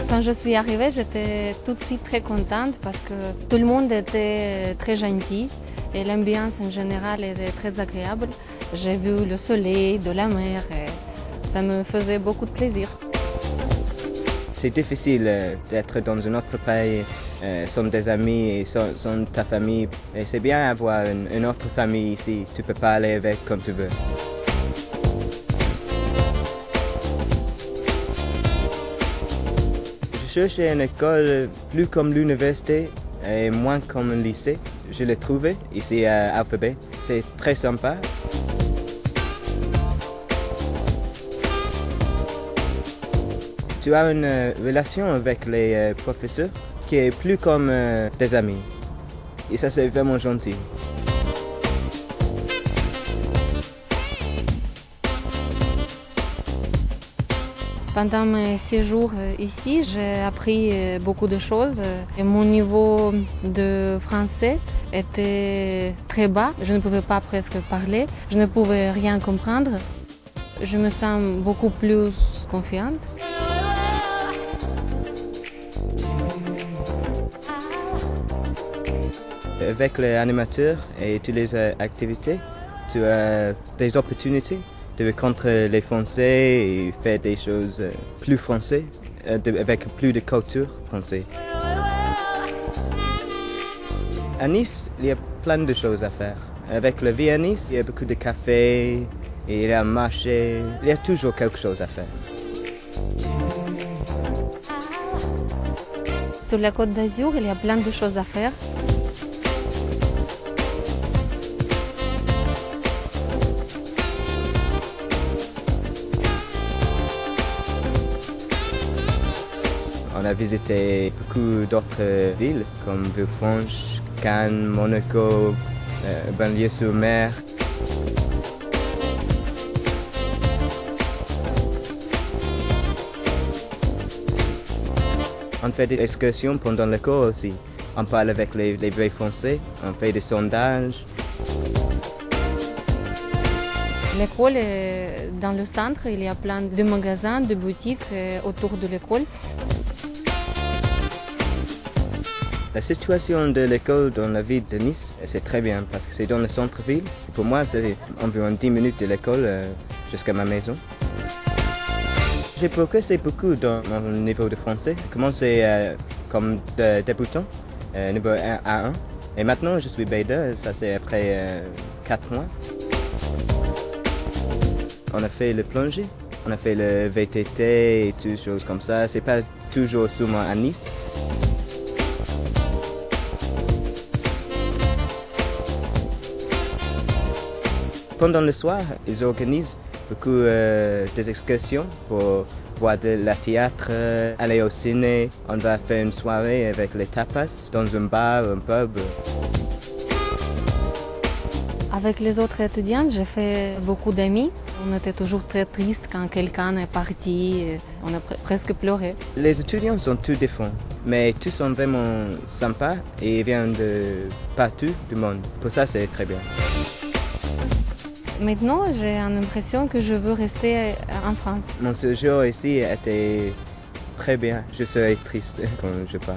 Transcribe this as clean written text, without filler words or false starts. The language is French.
Quand je suis arrivée, j'étais tout de suite très contente parce que tout le monde était très gentil et l'ambiance en général était très agréable. J'ai vu le soleil, de la mer et ça me faisait beaucoup de plaisir. C'est difficile d'être dans un autre pays sans des amis et sans ta famille. Et c'est bien d'avoir une autre famille ici. Tu peux parler avec comme tu veux. Je cherchais une école plus comme l'université et moins comme un lycée. Je l'ai trouvé ici à Alphabet. C'est très sympa. Tu as une relation avec les professeurs qui est plus comme des amis. Et ça, c'est vraiment gentil. Pendant mes séjours ici, j'ai appris beaucoup de choses. Et mon niveau de français était très bas. Je ne pouvais pas presque parler. Je ne pouvais rien comprendre. Je me sens beaucoup plus confiante. Avec les animateurs et toutes les activités, tu as des opportunités de rencontrer les Français et faire des choses plus françaises, avec plus de culture française. À Nice, il y a plein de choses à faire. Avec la vie à Nice, il y a beaucoup de cafés, et il y a un marché, il y a toujours quelque chose à faire. Sur la Côte d'Azur, il y a plein de choses à faire. On a visité beaucoup d'autres villes comme Villefranche, Cannes, Monaco, Banlieue-sur-Mer. On fait des excursions pendant l'école aussi. On parle avec les vrais Français, on fait des sondages. L'école est dans le centre, il y a plein de magasins, de boutiques autour de l'école. La situation de l'école dans la ville de Nice, c'est très bien parce que c'est dans le centre-ville. Pour moi, c'est environ 10 minutes de l'école jusqu'à ma maison. J'ai progressé beaucoup dans mon niveau de français. J'ai commencé comme débutant, niveau 1 A1. Et maintenant, je suis B2, ça c'est après 4 mois. On a fait le plongée, on a fait le VTT et toutes choses comme ça. C'est pas toujours seulement à Nice. Pendant le soir, ils organisent beaucoup des excursions pour voir de la théâtre, aller au ciné. On va faire une soirée avec les tapas dans un bar, un pub. Avec les autres étudiants, j'ai fait beaucoup d'amis. On était toujours très tristes quand quelqu'un est parti. On a presque pleuré. Les étudiants sont tous différents, mais tous sont vraiment sympas et ils viennent de partout du monde. Pour ça, c'est très bien. Maintenant, j'ai l'impression que je veux rester en France. Mon séjour ici était très bien. Je serais triste quand je pars.